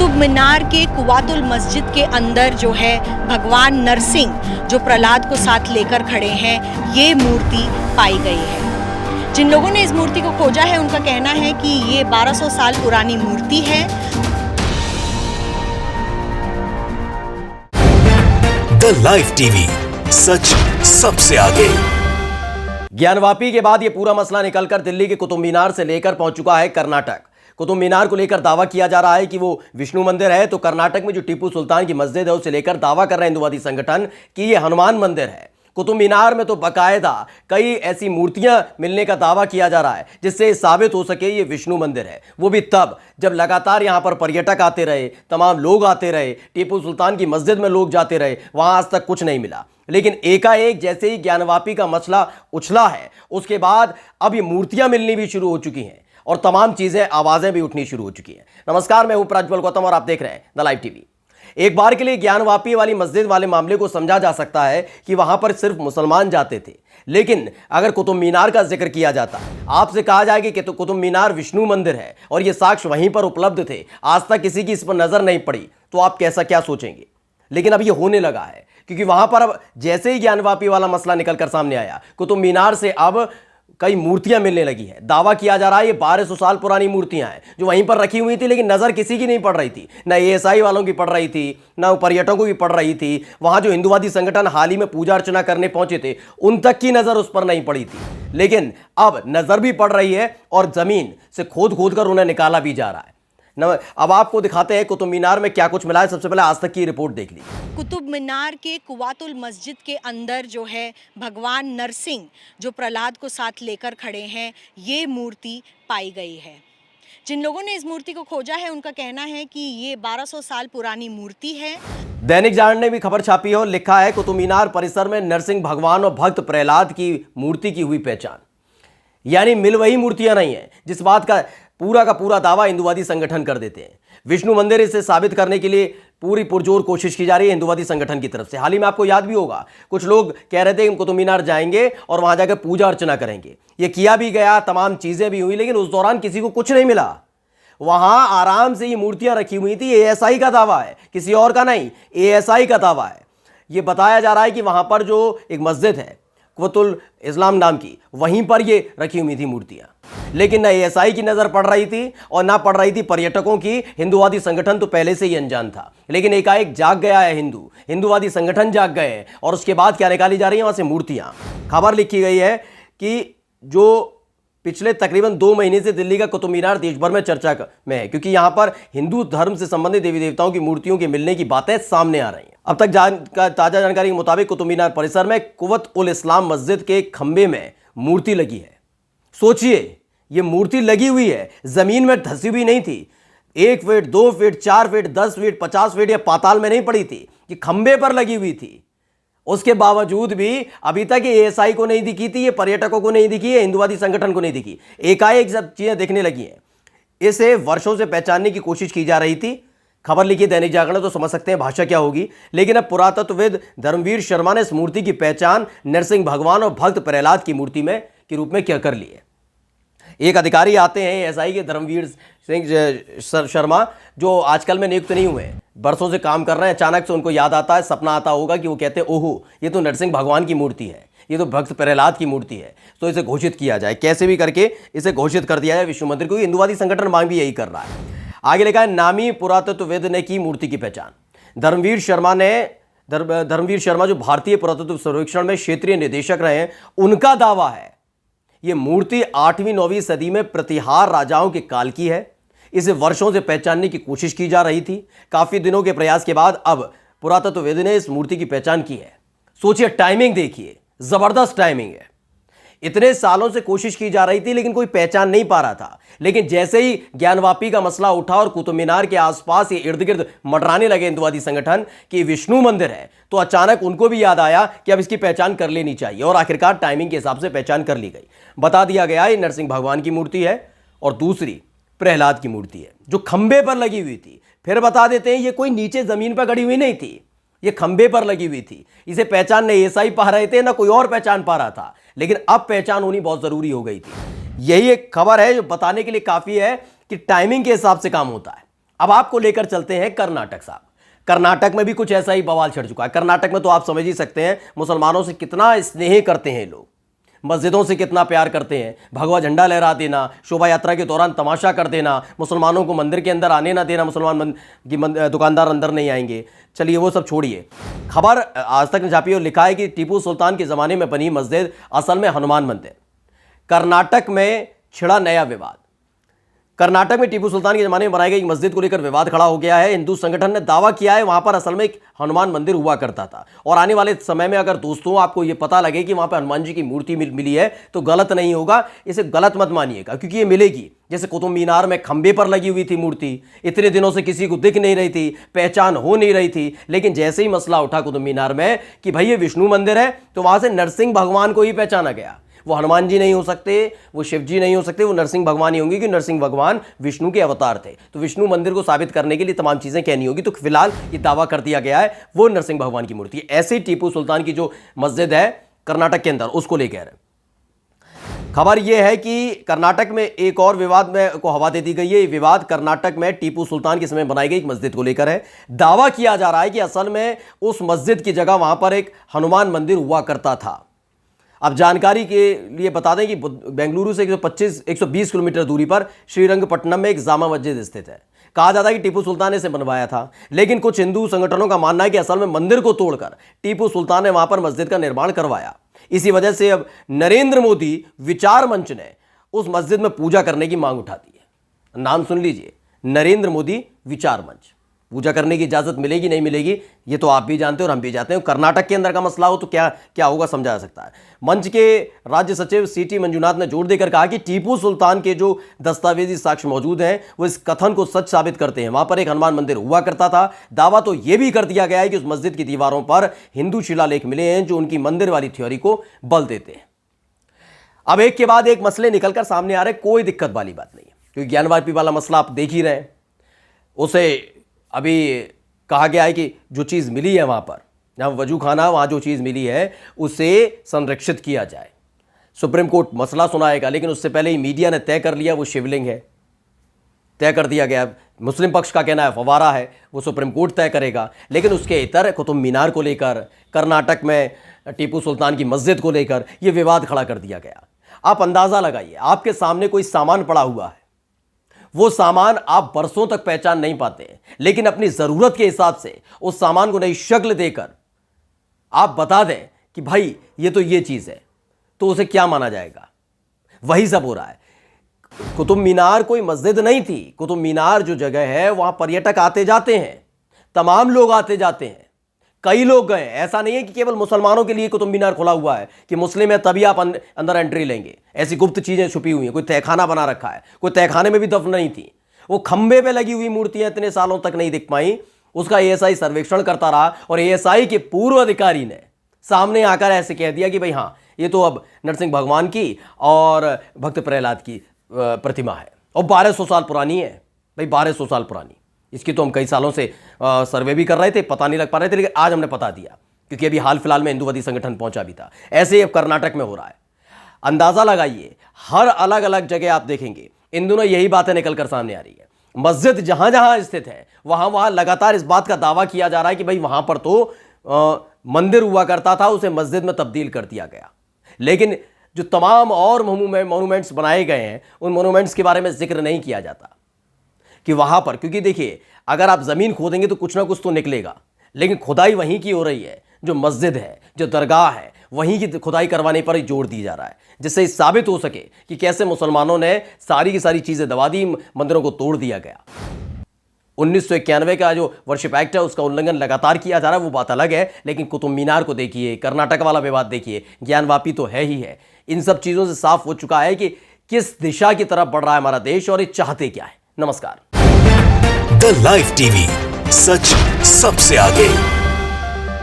कुतुब मीनार के कुवातुल मस्जिद के अंदर जो है भगवान नरसिंह जो प्रहलाद को साथ लेकर खड़े हैं, ये मूर्ति पाई गई है। जिन लोगों ने इस मूर्ति को खोजा है उनका कहना है कि ये 1200 साल पुरानी मूर्ति है। द लाइव टीवी, सच सबसे आगे। ज्ञानवापी के बाद यह पूरा मसला निकलकर दिल्ली के कुतुब मीनार से लेकर पहुंच चुका है कर्नाटक। कुतुब मीनार को लेकर दावा किया जा रहा है कि वो विष्णु मंदिर है, तो कर्नाटक में जो टीपू सुल्तान की मस्जिद है उसे लेकर दावा कर रहे हैं हिंदुवादी संगठन कि ये हनुमान मंदिर है। कुतुब मीनार में तो बाकायदा कई ऐसी मूर्तियां मिलने का दावा किया जा रहा है जिससे साबित हो सके ये विष्णु मंदिर है। वो भी तब जब लगातार यहां पर पर्यटक आते रहे, तमाम लोग आते रहे, टीपू सुल्तान की मस्जिद में लोग जाते रहे, वहां आज तक कुछ नहीं मिला। लेकिन एकाएक जैसे ही ज्ञानवापी का मसला उछला है, उसके बाद अब ये मूर्तियां मिलनी भी शुरू हो चुकी हैं और तमाम चीजें, आवाजें भी उठनी शुरू हो चुकी हैं। नमस्कार, मैं हूं प्रज्वल गौतम और आप देख रहे हैं द लाइव टीवी। एक बार के लिए ज्ञानवापी वाली मस्जिद वाले मामले को समझा जा सकता है कि वहां पर सिर्फ मुसलमान जाते थे, लेकिन अगर कुतुब मीनार का जिक्र किया जाता, आपसे कहा जाए कि तो कुतुब मीनार विष्णु मंदिर है और ये साक्ष्य वहीं पर उपलब्ध थे, आज तक किसी की इस पर नजर नहीं पड़ी, तो आप कैसा क्या सोचेंगे। लेकिन अब ये होने लगा है क्योंकि वहां पर अब जैसे ही ज्ञानवापी वाला मसला निकलकर सामने आया, कुतुब मीनार से अब कई मूर्तियां मिलने लगी हैं। दावा किया जा रहा है ये 1200 साल पुरानी मूर्तियां हैं जो वहीं पर रखी हुई थी, लेकिन नजर किसी की नहीं पड़ रही थी, ना एएसआई वालों की पड़ रही थी, ना पर्यटकों की पड़ रही थी। वहां जो हिंदुवादी संगठन हाल ही में पूजा अर्चना करने पहुंचे थे उन तक की नजर उस पर नहीं पड़ी थी, लेकिन अब नजर भी पड़ रही है और जमीन से खोद खोद कर उन्हें निकाला भी जा रहा है। अब आपको दिखाते हैं कुतुब मीनार में क्या कुछ मिला है। सबसे पहले आज तक की रिपोर्ट देख ली। कुतुब मीनार के कुवातुल मस्जिद के अंदर जो है भगवान नरसिंह जो प्रहलाद को साथ लेकर खड़े हैं, ये मूर्ति पाई गई है। जिन लोगों ने इस मूर्ति को खोजा है उनका कहना है कि ये 1200 साल पुरानी मूर्ति है। दैनिक जागरण ने भी खबर छापी है और लिखा है कुतुब मीनार परिसर में नरसिंह भगवान और भक्त प्रहलाद की मूर्ति की हुई पहचान। यानी मिल वही मूर्तियां नहीं है जिस बात का पूरा दावा हिंदुवादी संगठन कर देते हैं। विष्णु मंदिर इसे साबित करने के लिए पूरी पुरजोर कोशिश की जा रही है हिंदुवादी संगठन की तरफ से। हाल ही में आपको याद भी होगा, कुछ लोग कह रहे थे कि हम कुतुब मीनार जाएंगे और वहां जाकर पूजा अर्चना करेंगे। ये किया भी गया, तमाम चीजें भी हुई, लेकिन उस दौरान किसी को कुछ नहीं मिला। वहां आराम से ये मूर्तियां रखी हुई थी। एएसआई का दावा है, किसी और का नहीं, एएसआई का दावा है। ये बताया जा रहा है कि वहां पर जो एक मस्जिद है कुवतुल इस्लाम नाम की, वहीं पर ये रखी हुई थी मूर्तियां, लेकिन ना एएसआई की नजर पड़ रही थी और ना पड़ रही थी पर्यटकों की। हिंदुवादी संगठन तो पहले से ही अनजान था, लेकिन एकाएक जाग गया है हिंदुवादी संगठन जाग गए हैं और उसके बाद क्या निकाली जा रही है वहां से मूर्तियां। खबर लिखी गई है कि जो पिछले तकरीबन 2 महीने से दिल्ली का कुतुब मीनार देश भर में चर्चा में है, क्योंकि यहां पर हिंदू धर्म से संबंधित देवी देवताओं की मूर्तियों के मिलने की बातें सामने आ रही हैं। अब तक ताजा जानकारी के मुताबिक कुतुब मीनार परिसर में कुवत उल इस्लाम मस्जिद के खंबे में मूर्ति लगी है। सोचिए, ये मूर्ति लगी हुई है, जमीन में धसी हुई नहीं थी। 1 feet, 2 feet, 4 feet, 10 feet, 50 feet या पाताल में नहीं पड़ी थी, ये खंबे पर लगी हुई थी। उसके बावजूद भी अभी तक एएसआई को नहीं दिखी थी, ये पर्यटकों को नहीं दिखी है, हिंदुवादी संगठन को नहीं दिखी। एकाएक सब चीजें दिखने लगी हैं। इसे वर्षों से पहचानने की कोशिश की जा रही थी। खबर लिखी दैनिक जागरण, तो समझ सकते हैं भाषा क्या होगी। लेकिन अब पुरातत्वविद धर्मवीर शर्मा ने इस मूर्ति की पहचान नरसिंह भगवान और भक्त प्रहलाद की मूर्ति में के रूप में क्या कर ली है। एक अधिकारी आते हैं एएसआई के धर्मवीर सिंह शर्मा, जो आजकल में नियुक्त नहीं हुए, बरसों से काम कर रहे हैं। अचानक से उनको याद आता है, सपना आता होगा कि वो कहते हैं ओहो, ये तो नरसिंह भगवान की मूर्ति है, ये तो भक्त प्रहलाद की मूर्ति है, तो इसे घोषित किया जाए, कैसे भी करके इसे घोषित कर दिया जाए विष्णु मंदिर को। हिंदुवादी संगठन मांग भी यही कर रहा है। आगे लिखा है नामी पुरातत्वविद ने की मूर्ति की पहचान। धर्मवीर शर्मा जो भारतीय पुरातत्व सर्वेक्षण में क्षेत्रीय निदेशक रहे हैं, उनका दावा है ये मूर्ति 8वीं 9वीं सदी में प्रतिहार राजाओं के काल की है। इसे वर्षों से पहचानने की कोशिश की जा रही थी। काफी दिनों के प्रयास के बाद अब पुरातत्वविद ने इस मूर्ति की पहचान की है। सोचिए, टाइमिंग देखिए, जबरदस्त टाइमिंग है। इतने सालों से कोशिश की जा रही थी लेकिन कोई पहचान नहीं पा रहा था, लेकिन जैसे ही ज्ञानवापी का मसला उठा और कुतुब मीनार के आसपास ये इर्द गिर्द मंडराने लगे हिंदुवादी संगठन कि विष्णु मंदिर है, तो अचानक उनको भी याद आया कि अब इसकी पहचान कर लेनी चाहिए और आखिरकार टाइमिंग के हिसाब से पहचान कर ली गई। बता दिया गया ये नरसिंह भगवान की मूर्ति है और दूसरी प्रहलाद की मूर्ति है जो खंबे पर लगी हुई थी। फिर बता देते हैं ये कोई नीचे जमीन पर गड़ी हुई नहीं थी, ये खंबे पर लगी हुई थी। इसे पहचान नहीं एएसआई पा रहे थे ना कोई और पहचान पा रहा था, लेकिन अब पहचान होनी बहुत जरूरी हो गई थी। यही एक खबर है जो बताने के लिए काफी है कि टाइमिंग के हिसाब से काम होता है। अब आपको लेकर चलते हैं कर्नाटक साहब। कर्नाटक में भी कुछ ऐसा ही बवाल छिड़ चुका है। कर्नाटक में तो आप समझ ही सकते हैं मुसलमानों से कितना स्नेह करते हैं लोग, मस्जिदों से कितना प्यार करते हैं, भगवा झंडा लहरा देना, शोभा यात्रा के दौरान तमाशा कर देना, मुसलमानों को मंदिर के अंदर आने ना देना, दुकानदार अंदर नहीं आएंगे। चलिए वो सब छोड़िए। खबर आज तक ने छापी और लिखा है कि टीपू सुल्तान के ज़माने में बनी मस्जिद असल में हनुमान मंदिर। कर्नाटक में छिड़ा नया विवाद। कर्नाटक में टीपू सुल्तान के ज़माने में बनाई गई मस्जिद को लेकर विवाद खड़ा हो गया है। हिंदू संगठन ने दावा किया है वहां पर असल में एक हनुमान मंदिर हुआ करता था, और आने वाले समय में अगर दोस्तों आपको ये पता लगे कि वहां पर हनुमान जी की मूर्ति मिली है तो गलत नहीं होगा, इसे गलत मत मानिएगा, क्योंकि ये मिलेगी। जैसे कुतुब मीनार में खंबे पर लगी हुई थी मूर्ति, इतने दिनों से किसी को दिख नहीं रही थी, पहचान हो नहीं रही थी, लेकिन जैसे ही मसला उठा कुतुब मीनार में कि भाई ये विष्णु मंदिर है, तो वहां से नरसिंह भगवान को ही पहचाना गया। वो हनुमान जी नहीं हो सकते, वो शिव जी नहीं हो सकते, वो नरसिंह भगवान ही होंगे, क्योंकि नरसिंह भगवान विष्णु के अवतार थे। तो विष्णु मंदिर को साबित करने के लिए तमाम चीज़ें कहनी होगी। तो फिलहाल ये दावा कर दिया गया है वो नरसिंह भगवान की मूर्ति है। ऐसे टीपू सुल्तान की जो मस्जिद है कर्नाटक के अंदर, उसको लेकर खबर यह है कि कर्नाटक में एक और विवाद में को हवा दे दी गई है। ये विवाद कर्नाटक में टीपू सुल्तान के समय बनाई गई एक मस्जिद को लेकर है। दावा किया जा रहा है कि असल में उस मस्जिद की जगह वहां पर एक हनुमान मंदिर हुआ करता था। अब जानकारी के लिए बता दें कि बेंगलुरु से 120 किलोमीटर दूरी पर श्रीरंगपट्टनम में एक जामा मस्जिद स्थित है। कहा जाता है कि टीपू सुल्तान ने इसे बनवाया था, लेकिन कुछ हिंदू संगठनों का मानना है कि असल में मंदिर को तोड़कर टीपू सुल्तान ने वहां पर मस्जिद का निर्माण करवाया। इसी वजह से अब नरेंद्र मोदी विचार मंच ने उस मस्जिद में पूजा करने की मांग उठा दी है। नाम सुन लीजिए, नरेंद्र मोदी विचार मंच। पूजा करने की इजाजत मिलेगी नहीं मिलेगी ये तो आप भी जानते हो और हम भी जानते हैं। कर्नाटक के अंदर का मसला हो तो क्या क्या होगा समझा जा सकता है। मंच के राज्य सचिव सीटी मंजुनाथ ने जोर देकर कहा कि टीपू सुल्तान के जो दस्तावेजी साक्ष्य मौजूद हैं वो इस कथन को सच साबित करते हैं। वहां पर एक हनुमान मंदिर हुआ करता था। दावा तो यह भी कर दिया गया है कि उस मस्जिद की दीवारों पर हिंदू शिलालेख मिले हैं जो उनकी मंदिर वाली थ्योरी को बल देते हैं। अब एक के बाद एक मसले निकलकर सामने आ रहे, कोई दिक्कत वाली बात नहीं है, क्योंकि ज्ञानवापी वाला मसला आप देख ही रहे हैं। उसे अभी कहा गया है कि जो चीज़ मिली है वहाँ पर, जहाँ वजू खाना, वहाँ जो चीज़ मिली है उसे संरक्षित किया जाए। सुप्रीम कोर्ट मसला सुनाएगा, लेकिन उससे पहले ही मीडिया ने तय कर लिया वो शिवलिंग है, तय कर दिया गया। मुस्लिम पक्ष का कहना है फवारा है, वो सुप्रीम कोर्ट तय करेगा। लेकिन उसके इतर कुतुब मीनार को लेकर, कर्नाटक में टीपू सुल्तान की मस्जिद को लेकर ये विवाद खड़ा कर दिया गया। आप अंदाज़ा लगाइए, आपके सामने कोई सामान पड़ा हुआ है, वो सामान आप बरसों तक पहचान नहीं पाते, लेकिन अपनी ज़रूरत के हिसाब से उस सामान को नई शक्ल देकर आप बता दें कि भाई ये तो ये चीज़ है, तो उसे क्या माना जाएगा? वही सब हो रहा है। कुतुब मीनार कोई मस्जिद नहीं थी। कुतुब मीनार जो जगह है वहाँ पर्यटक आते जाते हैं, तमाम लोग आते जाते हैं, कई लोग गए। ऐसा नहीं है कि केवल मुसलमानों के लिए कुतुब मीनार खुला हुआ है कि मुस्लिम है तभी आप अंदर एंट्री लेंगे। ऐसी गुप्त चीज़ें छुपी हुई हैं। कोई तहखाना बना रखा है, कोई तहखाने में भी दफन नहीं थी। वो खंबे पे लगी हुई मूर्तियां इतने सालों तक नहीं दिख पाई। उसका एएसआई सर्वेक्षण करता रहा और एएसआई के पूर्व अधिकारी ने सामने आकर ऐसे कह दिया कि भाई हाँ, ये तो अब नरसिंह भगवान की और भक्त प्रहलाद की प्रतिमा है और 1200 साल पुरानी है। भाई 1200 साल पुरानी, इसकी तो हम कई सालों से सर्वे भी कर रहे थे, पता नहीं लग पा रहे थे, लेकिन आज हमने पता दिया, क्योंकि अभी हाल फिलहाल में हिंदूवादी संगठन पहुंचा भी था। ऐसे ही अब कर्नाटक में हो रहा है। अंदाज़ा लगाइए, हर अलग अलग जगह आप देखेंगे इन दिनों यही बातें निकलकर सामने आ रही है। मस्जिद जहां जहां स्थित है वहां लगातार इस बात का दावा किया जा रहा है कि भाई वहां पर तो मंदिर हुआ करता था, उसे मस्जिद में तब्दील कर दिया गया। लेकिन जो तमाम और मोनूमेंट्स बनाए गए हैं उन मोनूमेंट्स के बारे में जिक्र नहीं किया जाता कि वहां पर, क्योंकि देखिए अगर आप ज़मीन खोदेंगे तो कुछ ना कुछ तो निकलेगा, लेकिन खुदाई वहीं की हो रही है। जो मस्जिद है, जो दरगाह है, वहीं की खुदाई करवाने पर ही जोर दिया जा रहा है, जिससे साबित हो सके कि कैसे मुसलमानों ने सारी की सारी चीज़ें दबा दी, मंदिरों को तोड़ दिया गया। 1991 का जो वर्शिप एक्ट है उसका उल्लंघन लगातार किया जा रहा है, वो बात अलग है। लेकिन कुतुब मीनार को देखिए, कर्नाटक वाला विवाद देखिए, ज्ञानवापी तो है ही है। इन सब चीज़ों से साफ हो चुका है कि किस दिशा की तरफ बढ़ रहा है हमारा देश और ये चाहते क्या है। नमस्कार। द लाइव टीवी, सच सबसे आगे।